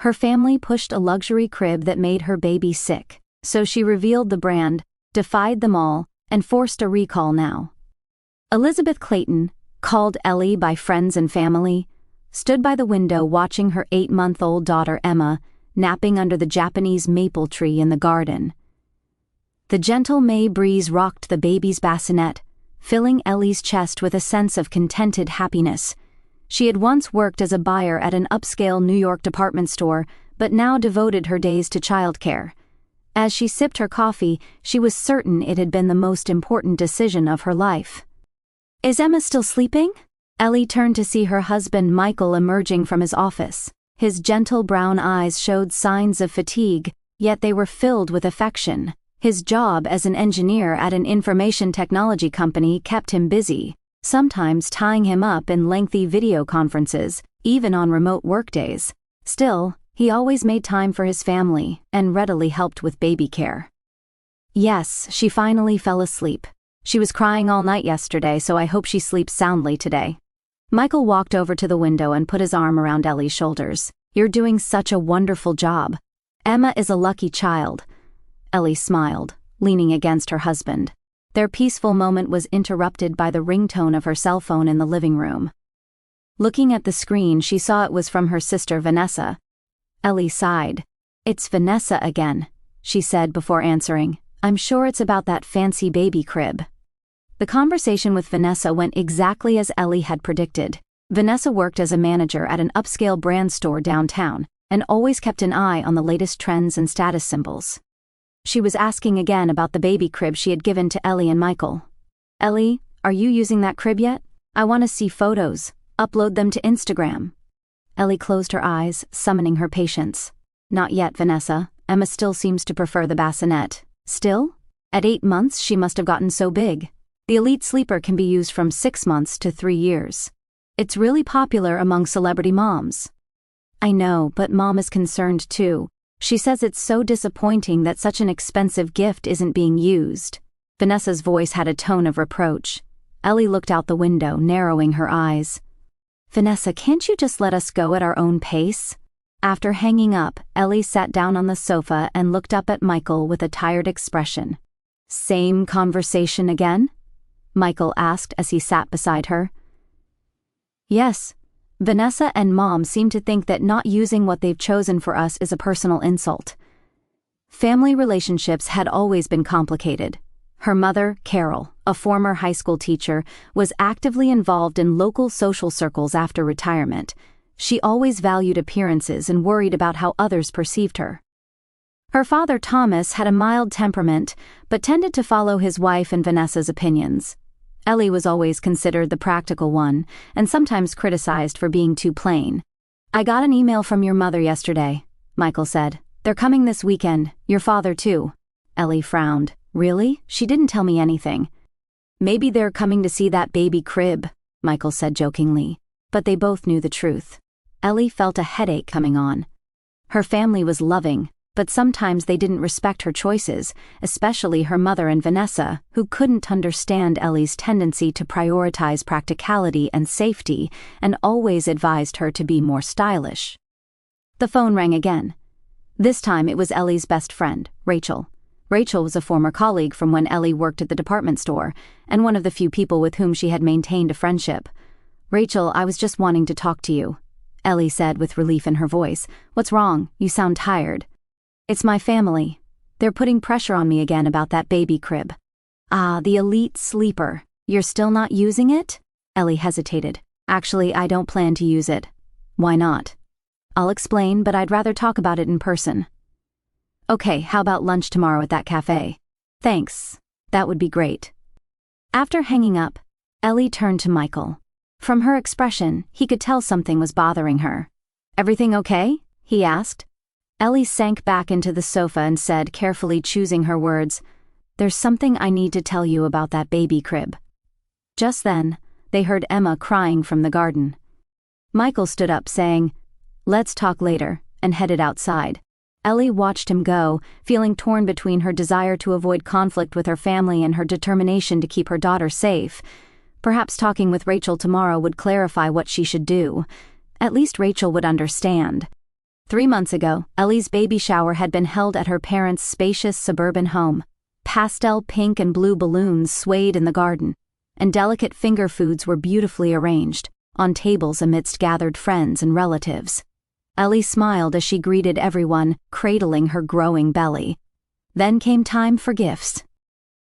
Her family pushed a luxury crib that made her baby sick, so she revealed the brand, defied them all, and forced a recall now. Elizabeth Clayton, called Ellie by friends and family, stood by the window watching her 8-month-old daughter Emma napping under the Japanese maple tree in the garden. The gentle May breeze rocked the baby's bassinet, filling Ellie's chest with a sense of contented happiness. She had once worked as a buyer at an upscale New York department store, but now devoted her days to childcare. As she sipped her coffee, she was certain it had been the most important decision of her life. "Is Emma still sleeping?" Ellie turned to see her husband Michael emerging from his office. His gentle brown eyes showed signs of fatigue, yet they were filled with affection. His job as an engineer at an information technology company kept him busy, sometimes tying him up in lengthy video conferences, even on remote workdays. Still, he always made time for his family and readily helped with baby care. Yes, she finally fell asleep. She was crying all night yesterday, so I hope she sleeps soundly today. Michael walked over to the window and put his arm around Ellie's shoulders. "You're doing such a wonderful job. Emma is a lucky child." Ellie smiled, leaning against her husband. Their peaceful moment was interrupted by the ringtone of her cell phone in the living room. Looking at the screen, she saw it was from her sister Vanessa. Ellie sighed. "It's Vanessa again," she said before answering. "I'm sure it's about that fancy baby crib." The conversation with Vanessa went exactly as Ellie had predicted. Vanessa worked as a manager at an upscale brand store downtown and always kept an eye on the latest trends and status symbols. She was asking again about the baby crib she had given to Ellie and Michael. "Ellie, are you using that crib yet? I want to see photos. Upload them to Instagram." Ellie closed her eyes, summoning her patience. "Not yet, Vanessa. Emma still seems to prefer the bassinet." "Still? At 8 months she must have gotten so big. The Elite Sleeper can be used from 6 months to 3 years. It's really popular among celebrity moms." "I know, but Mom is concerned too. She says it's so disappointing that such an expensive gift isn't being used." Vanessa's voice had a tone of reproach. Ellie looked out the window, narrowing her eyes. "Vanessa, can't you just let us go at our own pace?" After hanging up, Ellie sat down on the sofa and looked up at Michael with a tired expression. "Same conversation again?" Michael asked as he sat beside her. "Yes. Vanessa and Mom seem to think that not using what they've chosen for us is a personal insult." Family relationships had always been complicated. Her mother, Carol, a former high school teacher, was actively involved in local social circles after retirement. She always valued appearances and worried about how others perceived her. Her father, Thomas, had a mild temperament, but tended to follow his wife and Vanessa's opinions. Ellie was always considered the practical one, and sometimes criticized for being too plain. "I got an email from your mother yesterday," Michael said. "They're coming this weekend, your father too." Ellie frowned. "Really? She didn't tell me anything." "Maybe they're coming to see that baby crib," Michael said jokingly. But they both knew the truth. Ellie felt a headache coming on. Her family was loving, but sometimes they didn't respect her choices, especially her mother and Vanessa, who couldn't understand Ellie's tendency to prioritize practicality and safety and always advised her to be more stylish. The phone rang again. This time it was Ellie's best friend, Rachel. Rachel was a former colleague from when Ellie worked at the department store, and one of the few people with whom she had maintained a friendship. "Rachel, I was just wanting to talk to you," Ellie said with relief in her voice. "What's wrong? You sound tired." "It's my family. They're putting pressure on me again about that baby crib." "Ah, the Elite Sleeper. You're still not using it?" Ellie hesitated. "Actually, I don't plan to use it." "Why not?" "I'll explain, but I'd rather talk about it in person." "Okay, how about lunch tomorrow at that cafe?" "Thanks. That would be great." After hanging up, Ellie turned to Michael. From her expression, he could tell something was bothering her. "Everything okay?" he asked. Ellie sank back into the sofa and said, carefully choosing her words, "There's something I need to tell you about that baby crib." Just then, they heard Emma crying from the garden. Michael stood up saying, "Let's talk later," and headed outside. Ellie watched him go, feeling torn between her desire to avoid conflict with her family and her determination to keep her daughter safe. Perhaps talking with Rachel tomorrow would clarify what she should do. At least Rachel would understand. 3 months ago, Ellie's baby shower had been held at her parents' spacious suburban home. Pastel pink and blue balloons swayed in the garden, and delicate finger foods were beautifully arranged on tables amidst gathered friends and relatives. Ellie smiled as she greeted everyone, cradling her growing belly. Then came time for gifts.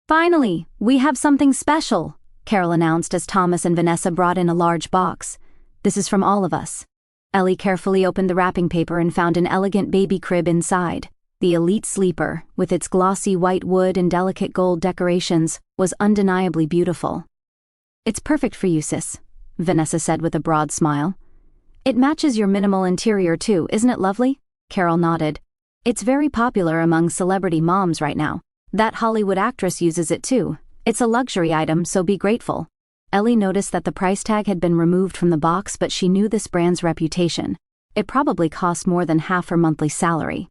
"Finally, we have something special," Carol announced as Thomas and Vanessa brought in a large box. "This is from all of us." Ellie carefully opened the wrapping paper and found an elegant baby crib inside. The elite sleeper, with its glossy white wood and delicate gold decorations, was undeniably beautiful. "It's perfect for you, sis," Vanessa said with a broad smile. "It matches your minimal interior too, isn't it lovely?" Carol nodded. "It's very popular among celebrity moms right now. That Hollywood actress uses it too. It's a luxury item, so be grateful." Ellie noticed that the price tag had been removed from the box, but she knew this brand's reputation. It probably cost more than half her monthly salary.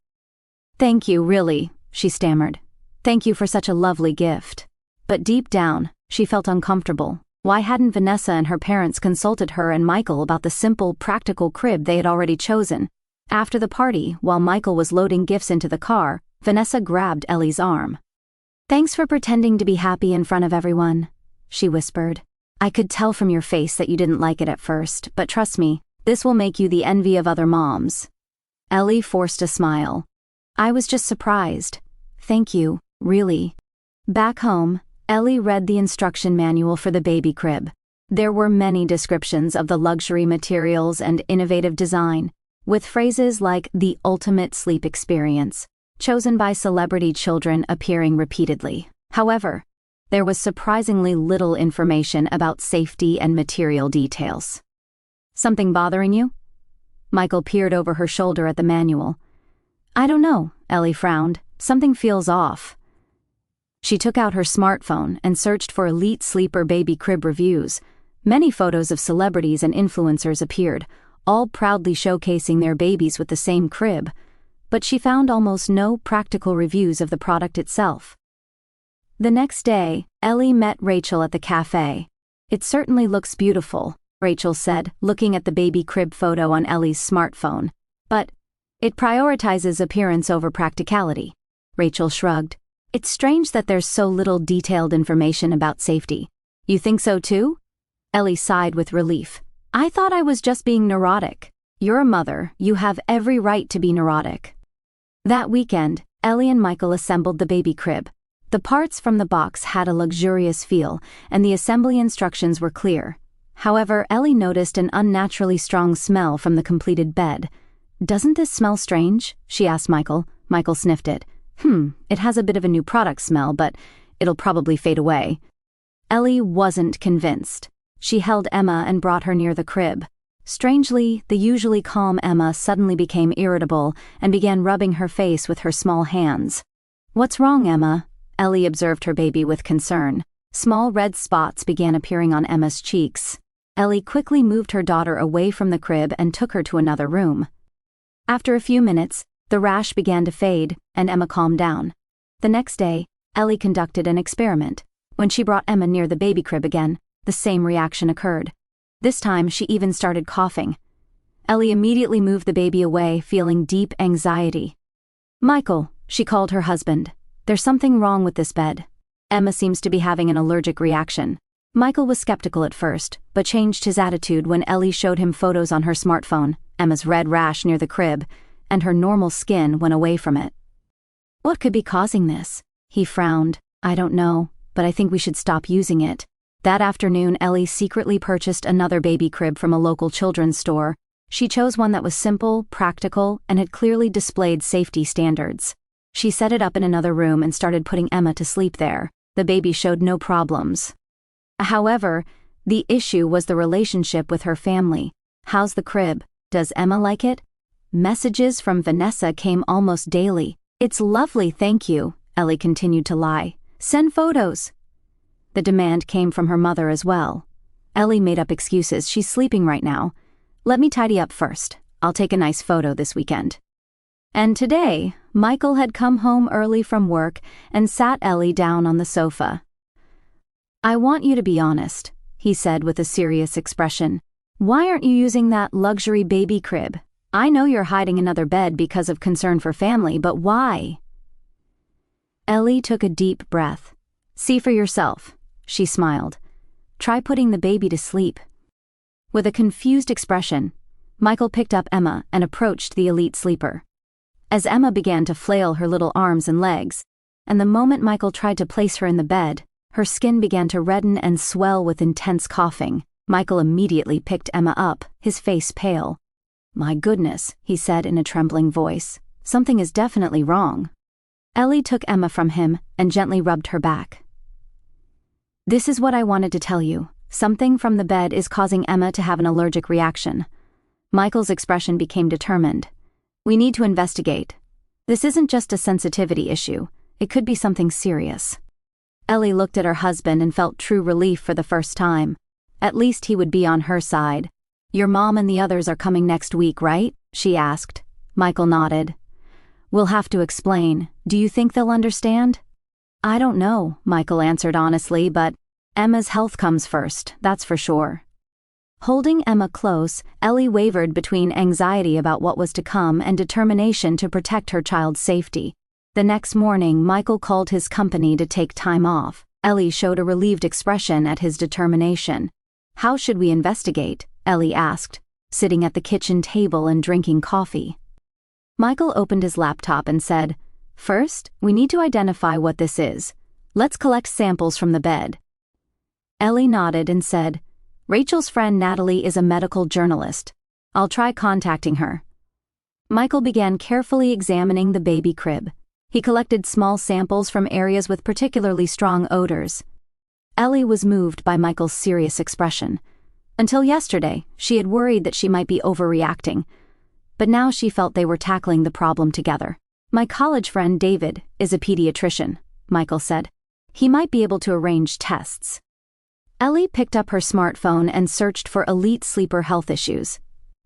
"Thank you, really," she stammered. "Thank you for such a lovely gift." But deep down, she felt uncomfortable. Why hadn't Vanessa and her parents consulted her and Michael about the simple, practical crib they had already chosen? After the party, while Michael was loading gifts into the car, Vanessa grabbed Ellie's arm. "Thanks for pretending to be happy in front of everyone," she whispered. "I could tell from your face that you didn't like it at first, but trust me, this will make you the envy of other moms." Ellie forced a smile. "I was just surprised. Thank you, really." Back home, Ellie read the instruction manual for the baby crib. There were many descriptions of the luxury materials and innovative design, with phrases like the ultimate sleep experience, chosen by celebrity children appearing repeatedly. However, there was surprisingly little information about safety and material details. "Something bothering you?" Michael peered over her shoulder at the manual. "I don't know," Ellie frowned. "Something feels off." She took out her smartphone and searched for elite sleeper baby crib reviews. Many photos of celebrities and influencers appeared, all proudly showcasing their babies with the same crib. But she found almost no practical reviews of the product itself. The next day, Ellie met Rachel at the cafe. "It certainly looks beautiful," Rachel said, looking at the baby crib photo on Ellie's smartphone. "But it prioritizes appearance over practicality." Rachel shrugged. "It's strange that there's so little detailed information about safety." "You think so too?" Ellie sighed with relief. "I thought I was just being neurotic." "You're a mother. You have every right to be neurotic." That weekend, Ellie and Michael assembled the baby crib. The parts from the box had a luxurious feel, and the assembly instructions were clear. However, Ellie noticed an unnaturally strong smell from the completed bed. "Doesn't this smell strange?" she asked Michael. Michael sniffed it. It has a bit of a new product smell, but it'll probably fade away." Ellie wasn't convinced. She held Emma and brought her near the crib. Strangely, the usually calm Emma suddenly became irritable and began rubbing her face with her small hands. "What's wrong, Emma?" Ellie observed her baby with concern. Small red spots began appearing on Emma's cheeks. Ellie quickly moved her daughter away from the crib and took her to another room. After a few minutes, the rash began to fade, and Emma calmed down. The next day, Ellie conducted an experiment. When she brought Emma near the baby crib again, the same reaction occurred. This time, she even started coughing. Ellie immediately moved the baby away, feeling deep anxiety. "Michael," she called her husband. "There's something wrong with this bed. Emma seems to be having an allergic reaction." Michael was skeptical at first, but changed his attitude when Ellie showed him photos on her smartphone, Emma's red rash near the crib, and her normal skin when away from it. "What could be causing this?" He frowned. "I don't know, but I think we should stop using it." That afternoon, Ellie secretly purchased another baby crib from a local children's store. She chose one that was simple, practical, and had clearly displayed safety standards. She set it up in another room and started putting Emma to sleep there. The baby showed no problems. However, the issue was the relationship with her family. "How's the crib? Does Emma like it?" Messages from Vanessa came almost daily. "It's lovely, thank you," Ellie continued to lie. "Send photos." The demand came from her mother as well. Ellie made up excuses. "She's sleeping right now. Let me tidy up first. I'll take a nice photo this weekend." And today, Michael had come home early from work and sat Ellie down on the sofa. "I want you to be honest," he said with a serious expression. "Why aren't you using that luxury baby crib? I know you're hiding another bed because of concern for family, but why? Ellie took a deep breath. See for yourself, she smiled. Try putting the baby to sleep. With a confused expression, Michael picked up Emma and approached the elite sleeper. As Emma began to flail her little arms and legs, and the moment Michael tried to place her in the bed, her skin began to redden and swell with intense coughing. Michael immediately picked Emma up, his face pale. My goodness, he said in a trembling voice. Something is definitely wrong. Ellie took Emma from him and gently rubbed her back. This is what I wanted to tell you. Something from the bed is causing Emma to have an allergic reaction. Michael's expression became determined. We need to investigate. This isn't just a sensitivity issue. It could be something serious. Ellie looked at her husband and felt true relief for the first time. At least he would be on her side. Your mom and the others are coming next week, right? She asked. Michael nodded. We'll have to explain. Do you think they'll understand? I don't know, Michael answered honestly, but Emma's health comes first, that's for sure. Holding Emma close, Ellie wavered between anxiety about what was to come and determination to protect her child's safety. The next morning, Michael called his company to take time off. Ellie showed a relieved expression at his determination. How should we investigate? Ellie asked, sitting at the kitchen table and drinking coffee. Michael opened his laptop and said, First, we need to identify what this is. Let's collect samples from the bed. Ellie nodded and said, Rachel's friend Natalie is a medical journalist. I'll try contacting her. Michael began carefully examining the baby crib. He collected small samples from areas with particularly strong odors. Ellie was moved by Michael's serious expression. Until yesterday, she had worried that she might be overreacting, but now she felt they were tackling the problem together. My college friend David is a pediatrician, Michael said. He might be able to arrange tests. Ellie picked up her smartphone and searched for elite sleeper health issues.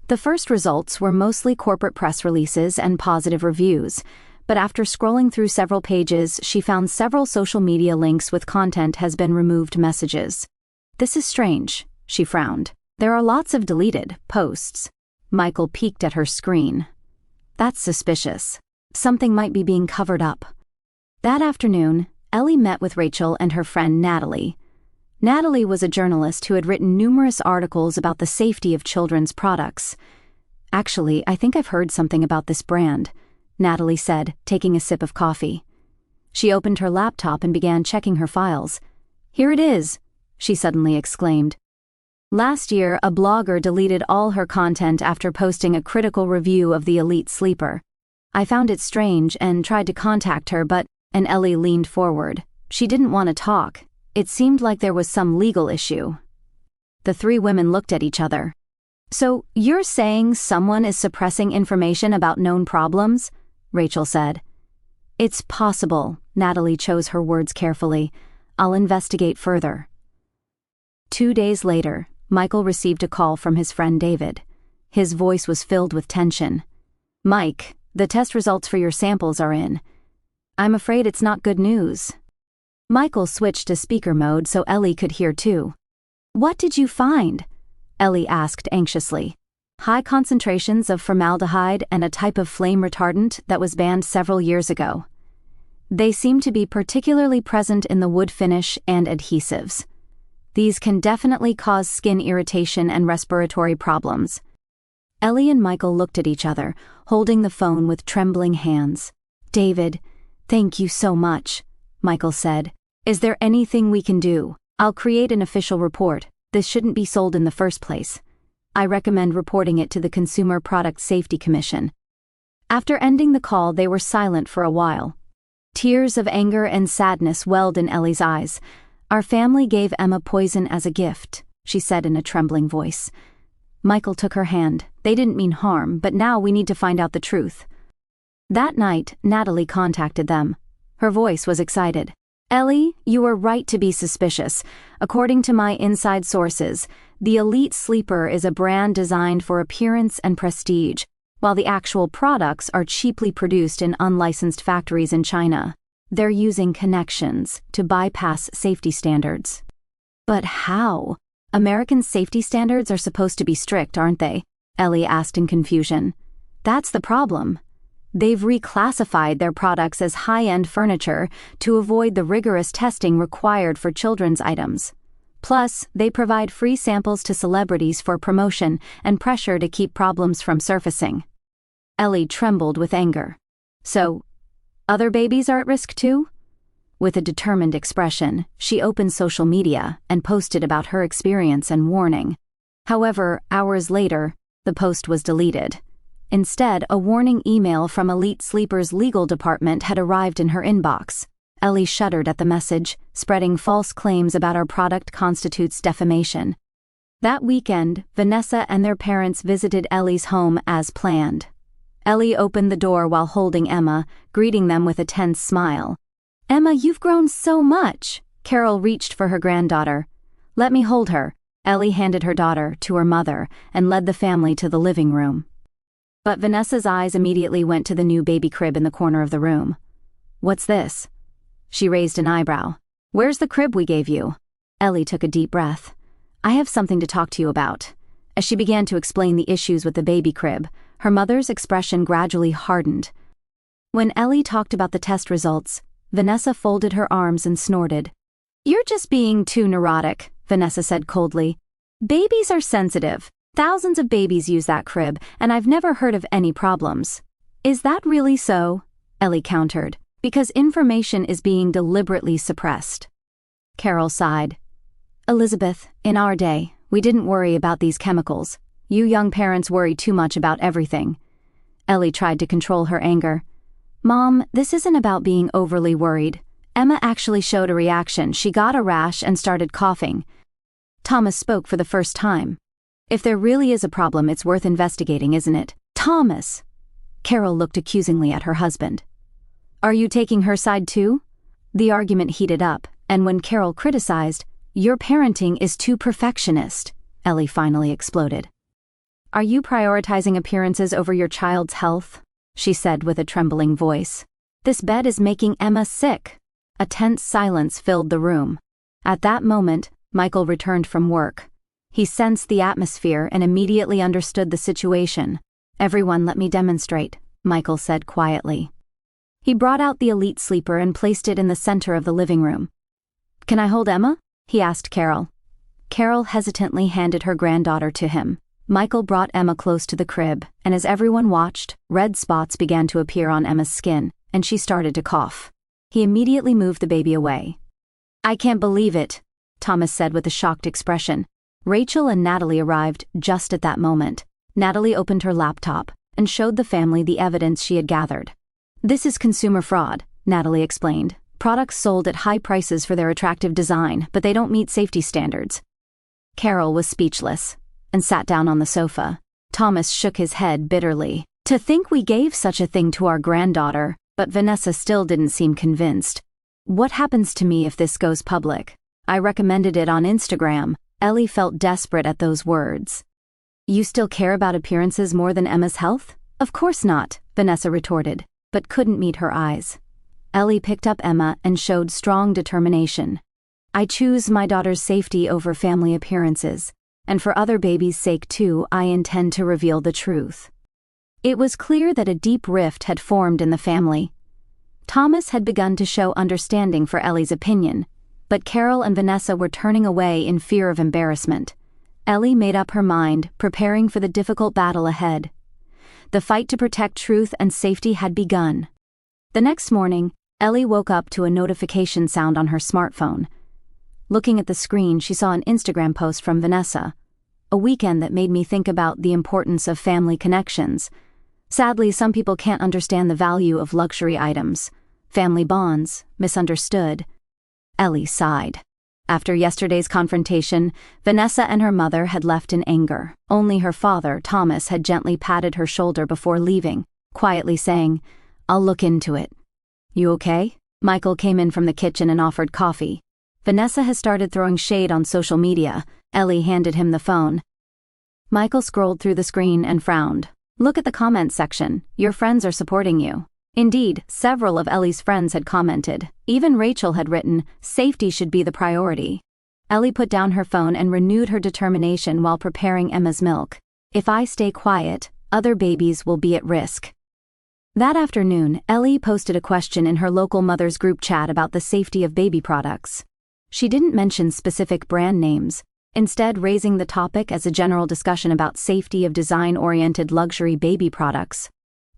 The first results were mostly corporate press releases and positive reviews, but after scrolling through several pages, she found several social media links with content has been removed messages. This is strange, she frowned. There are lots of deleted posts. Michael peeked at her screen. That's suspicious. Something might be being covered up. That afternoon, Ellie met with Rachel and her friend Natalie. Natalie was a journalist who had written numerous articles about the safety of children's products. Actually, I think I've heard something about this brand, Natalie said, taking a sip of coffee. She opened her laptop and began checking her files. Here it is, she suddenly exclaimed. Last year, a blogger deleted all her content after posting a critical review of the elite sleeper. I found it strange and tried to contact her, and Ellie leaned forward. She didn't want to talk. It seemed like there was some legal issue. The three women looked at each other. So, you're saying someone is suppressing information about known problems? Rachel said. It's possible, Natalie chose her words carefully. I'll investigate further. 2 days later, Michael received a call from his friend David. His voice was filled with tension. Mike, the test results for your samples are in. I'm afraid it's not good news. Michael switched to speaker mode so Ellie could hear too. What did you find? Ellie asked anxiously. High concentrations of formaldehyde and a type of flame retardant that was banned several years ago. They seem to be particularly present in the wood finish and adhesives. These can definitely cause skin irritation and respiratory problems. Ellie and Michael looked at each other, holding the phone with trembling hands. David, thank you so much, Michael said. Is there anything we can do? I'll create an official report. This shouldn't be sold in the first place. I recommend reporting it to the Consumer Product Safety Commission. After ending the call, they were silent for a while. Tears of anger and sadness welled in Ellie's eyes. Our family gave Emma poison as a gift, she said in a trembling voice. Michael took her hand. They didn't mean harm, but now we need to find out the truth. That night, Natalie contacted them. Her voice was excited. Ellie, you were right to be suspicious. According to my inside sources, the Elite Sleeper is a brand designed for appearance and prestige, while the actual products are cheaply produced in unlicensed factories in China. They're using connections to bypass safety standards. But how? American safety standards are supposed to be strict, aren't they? Ellie asked in confusion. That's the problem. They've reclassified their products as high-end furniture to avoid the rigorous testing required for children's items. Plus, they provide free samples to celebrities for promotion and pressure to keep problems from surfacing. Ellie trembled with anger. So, other babies are at risk too? With a determined expression, she opened social media and posted about her experience and warning. However, hours later, the post was deleted. Instead, a warning email from Elite Sleeper's legal department had arrived in her inbox. Ellie shuddered at the message, spreading false claims about our product constitutes defamation. That weekend, Vanessa and their parents visited Ellie's home as planned. Ellie opened the door while holding Emma, greeting them with a tense smile. "Emma, you've grown so much." Carol reached for her granddaughter. "Let me hold her." Ellie handed her daughter to her mother and led the family to the living room. But Vanessa's eyes immediately went to the new baby crib in the corner of the room. "What's this?" She raised an eyebrow. "Where's the crib we gave you?" Ellie took a deep breath. "I have something to talk to you about." As she began to explain the issues with the baby crib, her mother's expression gradually hardened. When Ellie talked about the test results, Vanessa folded her arms and snorted. "You're just being too neurotic," Vanessa said coldly. "Babies are sensitive. Thousands of babies use that crib, and I've never heard of any problems." "Is that really so?" Ellie countered. "Because information is being deliberately suppressed." Carol sighed. "Elizabeth, in our day, we didn't worry about these chemicals. You young parents worry too much about everything." Ellie tried to control her anger. "Mom, this isn't about being overly worried. Emma actually showed a reaction. She got a rash and started coughing." Thomas spoke for the first time. "If there really is a problem, it's worth investigating, isn't it?" "Thomas!" Carol looked accusingly at her husband. "Are you taking her side too?" The argument heated up, and when Carol criticized, "Your parenting is too perfectionist," Ellie finally exploded. "Are you prioritizing appearances over your child's health?" she said with a trembling voice. "This bed is making Emma sick." A tense silence filled the room. At that moment, Michael returned from work. He sensed the atmosphere and immediately understood the situation. "Everyone, let me demonstrate," Michael said quietly. He brought out the Elite Sleeper and placed it in the center of the living room. "Can I hold Emma?" he asked Carol. Carol hesitantly handed her granddaughter to him. Michael brought Emma close to the crib, and as everyone watched, red spots began to appear on Emma's skin, and she started to cough. He immediately moved the baby away. "I can't believe it," Thomas said with a shocked expression. Rachel and Natalie arrived just at that moment. Natalie opened her laptop and showed the family the evidence she had gathered. "This is consumer fraud," Natalie explained. "Products sold at high prices for their attractive design, but they don't meet safety standards." Carol was speechless and sat down on the sofa. Thomas shook his head bitterly. "To think we gave such a thing to our granddaughter," but Vanessa still didn't seem convinced. "What happens to me if this goes public? I recommended it on Instagram." Ellie felt desperate at those words. "You still care about appearances more than Emma's health?" "Of course not," Vanessa retorted, but couldn't meet her eyes. Ellie picked up Emma and showed strong determination. "I choose my daughter's safety over family appearances, and for other babies' sake too, I intend to reveal the truth." It was clear that a deep rift had formed in the family. Thomas had begun to show understanding for Ellie's opinion, but Carol and Vanessa were turning away in fear of embarrassment. Ellie made up her mind, preparing for the difficult battle ahead. The fight to protect truth and safety had begun. The next morning, Ellie woke up to a notification sound on her smartphone. Looking at the screen, she saw an Instagram post from Vanessa. "A weekend that made me think about the importance of family connections. Sadly, some people can't understand the value of luxury items. Family bonds, misunderstood." Ellie sighed. After yesterday's confrontation, Vanessa and her mother had left in anger. Only her father, Thomas, had gently patted her shoulder before leaving, quietly saying, "I'll look into it." "You okay?" Michael came in from the kitchen and offered coffee. "Vanessa has started throwing shade on social media." Ellie handed him the phone. Michael scrolled through the screen and frowned. "Look at the comments section. Your friends are supporting you." Indeed, several of Ellie's friends had commented. Even Rachel had written, "Safety should be the priority." Ellie put down her phone and renewed her determination while preparing Emma's milk. "If I stay quiet, other babies will be at risk. That afternoon, Ellie posted a question in her local mother's group chat about the safety of baby products. She didn't mention specific brand names, instead raising the topic as a general discussion about safety of design-oriented luxury baby products.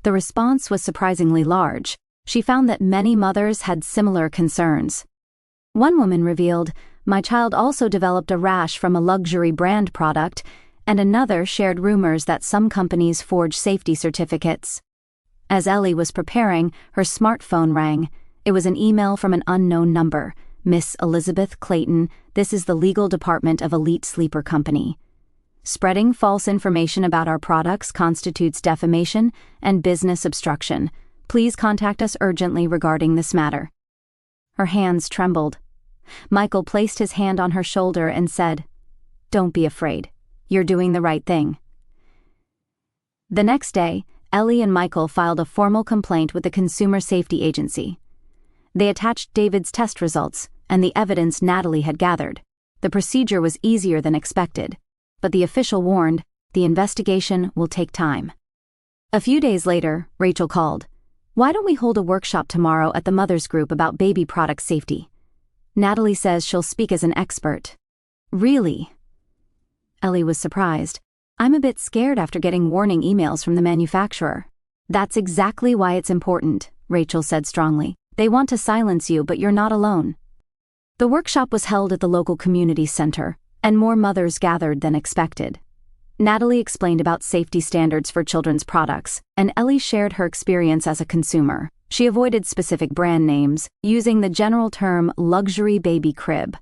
The response was surprisingly large. She found that many mothers had similar concerns. One woman revealed, "My child also developed a rash from a luxury brand product," and another shared rumors that some companies forge safety certificates. As Ellie was preparing, her smartphone rang. It was an email from an unknown number. "Miss Elizabeth Clayton, this is the legal department of Elite Sleeper Company. Spreading false information about our products constitutes defamation and business obstruction. Please contact us urgently regarding this matter." Her hands trembled. Michael placed his hand on her shoulder and said, "Don't be afraid. You're doing the right thing." The next day, Ellie and Michael filed a formal complaint with the Consumer Safety Agency. They attached David's test results and the evidence Natalie had gathered. The procedure was easier than expected, but the official warned, the investigation will take time. A few days later, Rachel called. "Why don't we hold a workshop tomorrow at the mothers group about baby product safety? Natalie says she'll speak as an expert." "Really?" Ellie was surprised. "I'm a bit scared after getting warning emails from the manufacturer." "That's exactly why it's important," Rachel said strongly. "They want to silence you, but you're not alone." The workshop was held at the local community center, and more mothers gathered than expected. Natalie explained about safety standards for children's products, and Ellie shared her experience as a consumer. She avoided specific brand names, using the general term luxury baby crib.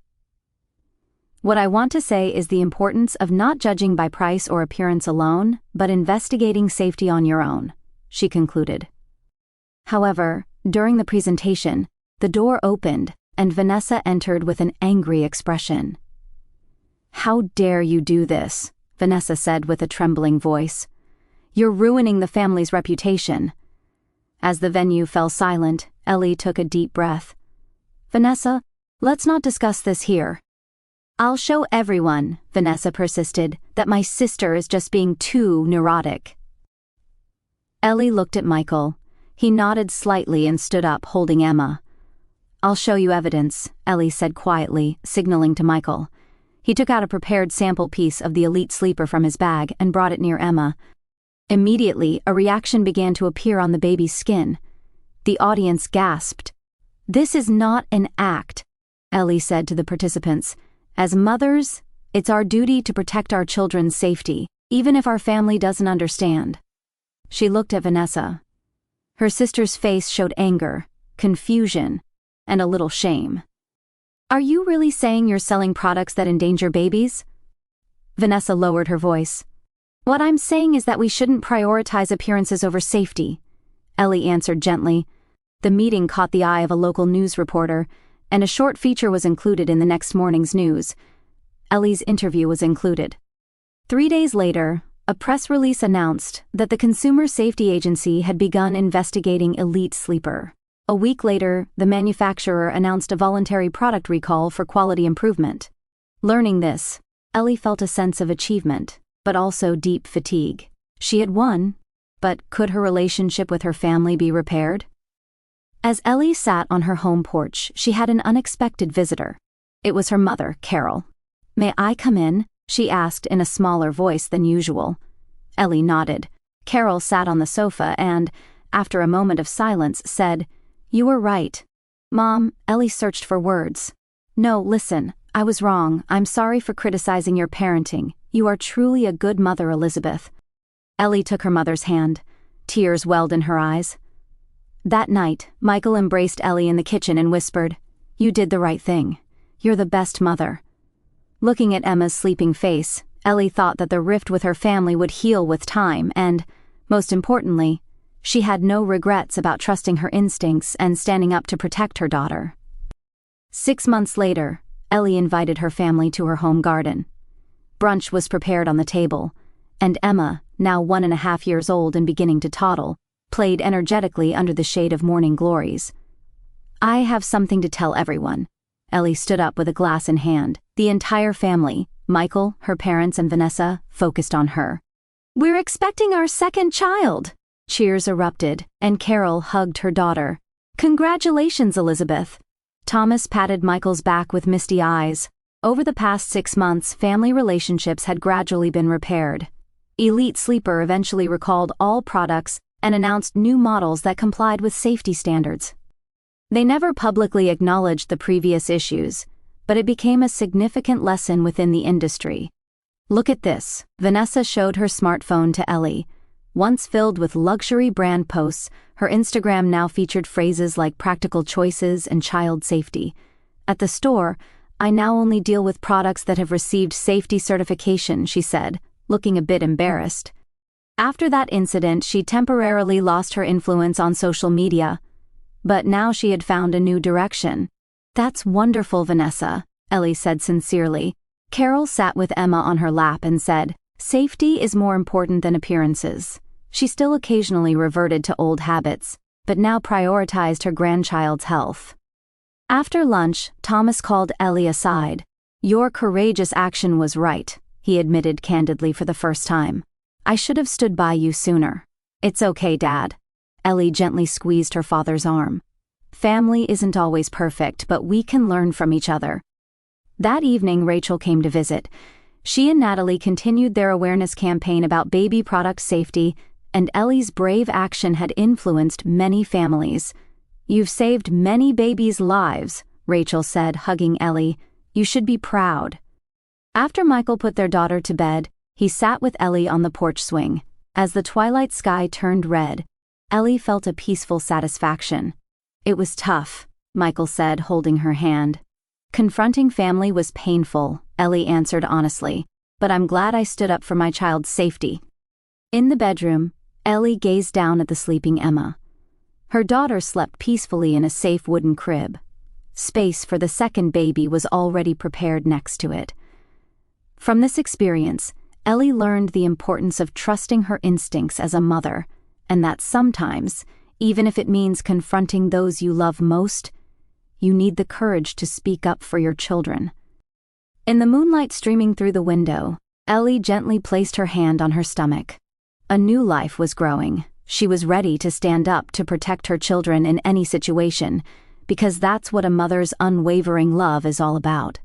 "What I want to say is the importance of not judging by price or appearance alone, but investigating safety on your own," she concluded. However, during the presentation, the door opened and Vanessa entered with an angry expression. "How dare you do this?" Vanessa said with a trembling voice. "You're ruining the family's reputation." As the venue fell silent, Ellie took a deep breath. "Vanessa, let's not discuss this here." "I'll show everyone," Vanessa persisted, "that my sister is just being too neurotic." Ellie looked at Michael. He nodded slightly and stood up, holding Emma. "I'll show you evidence," Ellie said quietly, signaling to Michael. He took out a prepared sample piece of the Elite Sleeper from his bag and brought it near Emma. Immediately, a reaction began to appear on the baby's skin. The audience gasped. "This is not an act," Ellie said to the participants. "As mothers, it's our duty to protect our children's safety, even if our family doesn't understand." She looked at Vanessa. Her sister's face showed anger, confusion, and a little shame. "Are you really saying you're selling products that endanger babies?" Vanessa lowered her voice. "What I'm saying is that we shouldn't prioritize appearances over safety," Ellie answered gently. The meeting caught the eye of a local news reporter, and a short feature was included in the next morning's news. Ellie's interview was included. 3 days later, a press release announced that the Consumer Safety Agency had begun investigating Elite Sleeper. A week later, the manufacturer announced a voluntary product recall for quality improvement. Learning this, Ellie felt a sense of achievement, but also deep fatigue. She had won, but could her relationship with her family be repaired? As Ellie sat on her home porch, she had an unexpected visitor. It was her mother, Carol. "May I come in?" she asked in a smaller voice than usual. Ellie nodded. Carol sat on the sofa and, after a moment of silence, said, "You were right." "Mom," Ellie searched for words. "No, listen, I was wrong. I'm sorry for criticizing your parenting. You are truly a good mother, Elizabeth." Ellie took her mother's hand. Tears welled in her eyes. That night, Michael embraced Ellie in the kitchen and whispered, "You did the right thing. You're the best mother." Looking at Emma's sleeping face, Ellie thought that the rift with her family would heal with time and, most importantly, she had no regrets about trusting her instincts and standing up to protect her daughter. 6 months later, Ellie invited her family to her home garden. Brunch was prepared on the table, and Emma, now 1.5 years old and beginning to toddle, played energetically under the shade of morning glories. "I have something to tell everyone." Ellie stood up with a glass in hand. The entire family, Michael, her parents, and Vanessa, focused on her. We're expecting our second child! Cheers erupted, and Carol hugged her daughter. Congratulations, Elizabeth! Thomas patted Michael's back with misty eyes. Over the past 6 months, family relationships had gradually been repaired. Elite Sleeper eventually recalled all products and announced new models that complied with safety standards. They never publicly acknowledged the previous issues, but it became a significant lesson within the industry. Look at this, Vanessa showed her smartphone to Ellie. Once filled with luxury brand posts, her Instagram now featured phrases like practical choices and child safety. At the store, I now only deal with products that have received safety certification, she said, looking a bit embarrassed. After that incident, she temporarily lost her influence on social media. But now she had found a new direction. That's wonderful, Vanessa, Ellie said sincerely. Carol sat with Emma on her lap and said, safety is more important than appearances. She still occasionally reverted to old habits, but now prioritized her grandchild's health. After lunch, Thomas called Ellie aside. Your courageous action was right, he admitted candidly for the first time. I should have stood by you sooner. It's okay, Dad. Ellie gently squeezed her father's arm. Family isn't always perfect, but we can learn from each other. That evening, Rachel came to visit. She and Natalie continued their awareness campaign about baby product safety, and Ellie's brave action had influenced many families. You've saved many babies' lives, Rachel said, hugging Ellie. You should be proud. After Michael put their daughter to bed, he sat with Ellie on the porch swing. As the twilight sky turned red, Ellie felt a peaceful satisfaction. It was tough, Michael said, holding her hand. Confronting family was painful, Ellie answered honestly, but I'm glad I stood up for my child's safety. In the bedroom, Ellie gazed down at the sleeping Emma. Her daughter slept peacefully in a safe wooden crib. Space for the second baby was already prepared next to it. From this experience, Ellie learned the importance of trusting her instincts as a mother, and that sometimes, even if it means confronting those you love most, you need the courage to speak up for your children. In the moonlight streaming through the window, Ellie gently placed her hand on her stomach. A new life was growing. She was ready to stand up to protect her children in any situation, because that's what a mother's unwavering love is all about.